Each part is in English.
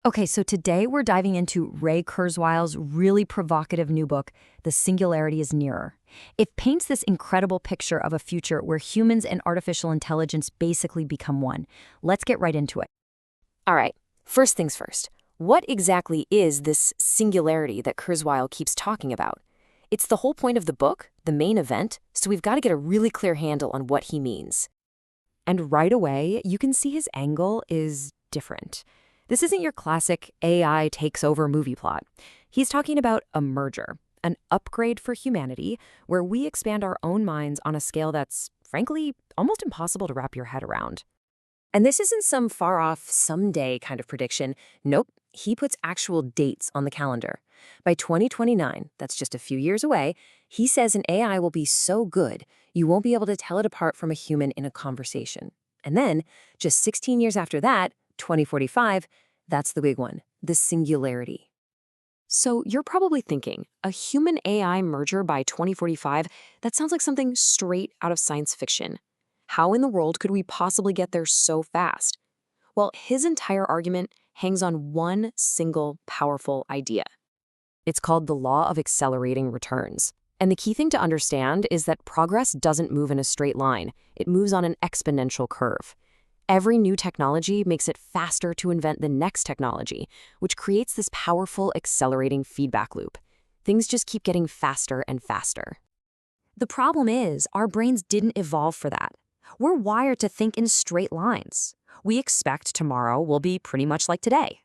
Okay, so today we're diving into Ray Kurzweil's really provocative new book, The Singularity is Nearer. It paints this incredible picture of a future where humans and artificial intelligence basically become one. Let's get right into it. All right, first things first. What exactly is this singularity that Kurzweil keeps talking about? It's the whole point of the book, the main event, so we've got to get a really clear handle on what he means. And right away, you can see his angle is different. This isn't your classic AI takes over movie plot. He's talking about a merger, an upgrade for humanity, where we expand our own minds on a scale that's, frankly, almost impossible to wrap your head around. And this isn't some far-off, someday kind of prediction. Nope, he puts actual dates on the calendar. By 2029, that's just a few years away, he says an AI will be so good, you won't be able to tell it apart from a human in a conversation. And then, just 16 years after that, 2045, that's the big one, the singularity. So you're probably thinking, a human-AI merger by 2045, that sounds like something straight out of science fiction. How in the world could we possibly get there so fast? Well, his entire argument hangs on one single powerful idea. It's called the law of accelerating returns. And the key thing to understand is that progress doesn't move in a straight line. It moves on an exponential curve. Every new technology makes it faster to invent the next technology, which creates this powerful accelerating feedback loop. Things just keep getting faster and faster. The problem is, our brains didn't evolve for that. We're wired to think in straight lines. We expect tomorrow will be pretty much like today.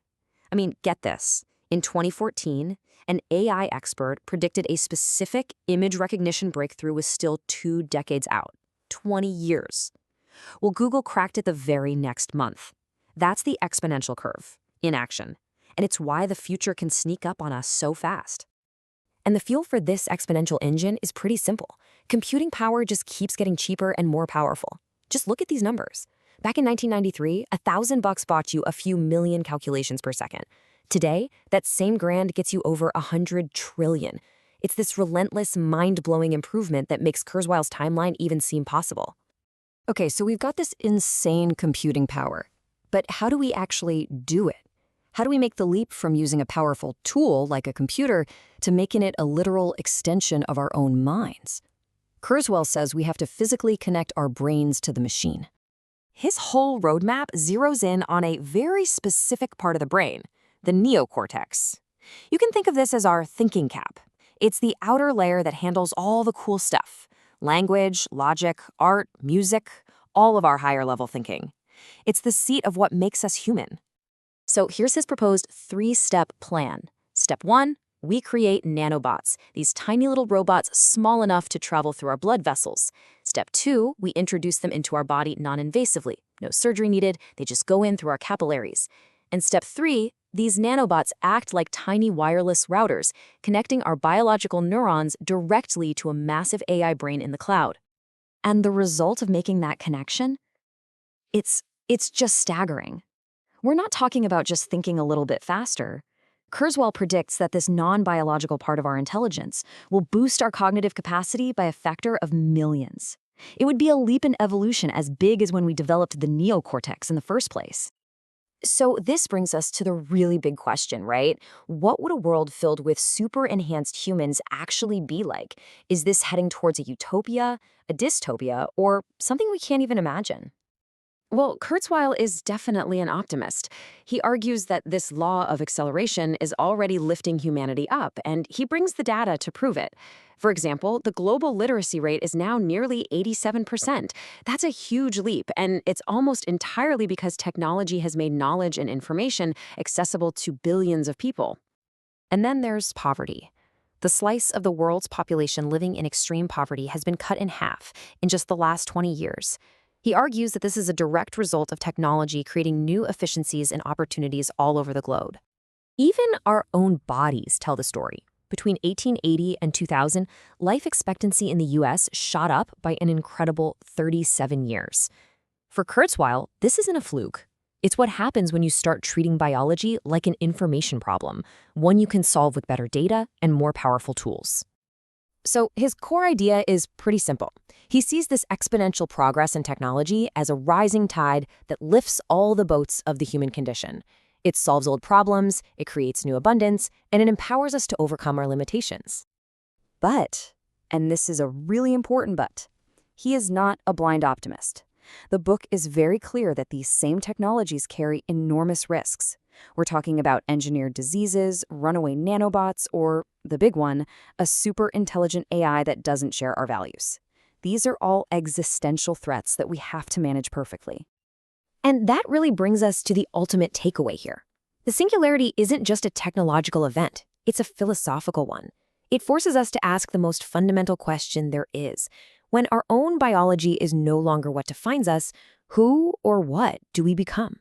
I mean, get this. In 2014, an AI expert predicted a specific image recognition breakthrough was still 2 decades out, 20 years. Well, Google cracked it the very next month. That's the exponential curve, in action. And it's why the future can sneak up on us so fast. And the fuel for this exponential engine is pretty simple. Computing power just keeps getting cheaper and more powerful. Just look at these numbers. Back in 1993, $1,000 bought you a few million calculations per second. Today, that same grand gets you over 100 trillion. It's this relentless, mind-blowing improvement that makes Kurzweil's timeline even seem possible. Okay, so we've got this insane computing power. But how do we actually do it? How do we make the leap from using a powerful tool like a computer to making it a literal extension of our own minds? Kurzweil says we have to physically connect our brains to the machine. His whole roadmap zeroes in on a very specific part of the brain, the neocortex. You can think of this as our thinking cap. It's the outer layer that handles all the cool stuff. Language, logic, art, music, all of our higher-level thinking. It's the seat of what makes us human. So here's his proposed 3-step plan. Step 1, we create nanobots, these tiny little robots small enough to travel through our blood vessels. Step 2, we introduce them into our body non-invasively. No surgery needed, they just go in through our capillaries. And step 3, these nanobots act like tiny wireless routers, connecting our biological neurons directly to a massive AI brain in the cloud. And the result of making that connection? It's just staggering. We're not talking about just thinking a little bit faster. Kurzweil predicts that this non-biological part of our intelligence will boost our cognitive capacity by a factor of millions. It would be a leap in evolution as big as when we developed the neocortex in the first place. So this brings us to the really big question, right? What would a world filled with super enhanced humans actually be like? Is this heading towards a utopia, a dystopia, or something we can't even imagine? Well, Kurzweil is definitely an optimist. He argues that this law of acceleration is already lifting humanity up, and he brings the data to prove it. For example, the global literacy rate is now nearly 87%. That's a huge leap, and it's almost entirely because technology has made knowledge and information accessible to billions of people. And then there's poverty. The slice of the world's population living in extreme poverty has been cut in half in just the last 20 years. He argues that this is a direct result of technology creating new efficiencies and opportunities all over the globe. Even our own bodies tell the story. Between 1880 and 2000, life expectancy in the US shot up by an incredible 37 years. For Kurzweil, this isn't a fluke. It's what happens when you start treating biology like an information problem, one you can solve with better data and more powerful tools. So his core idea is pretty simple. He sees this exponential progress in technology as a rising tide that lifts all the boats of the human condition. It solves old problems, it creates new abundance, and it empowers us to overcome our limitations. But, and this is a really important but, he is not a blind optimist. The book is very clear that these same technologies carry enormous risks. We're talking about engineered diseases, runaway nanobots, or, the big one, a super intelligent AI that doesn't share our values. These are all existential threats that we have to manage perfectly. And that really brings us to the ultimate takeaway here. The singularity isn't just a technological event, it's a philosophical one. It forces us to ask the most fundamental question there is. When our own biology is no longer what defines us, who or what do we become?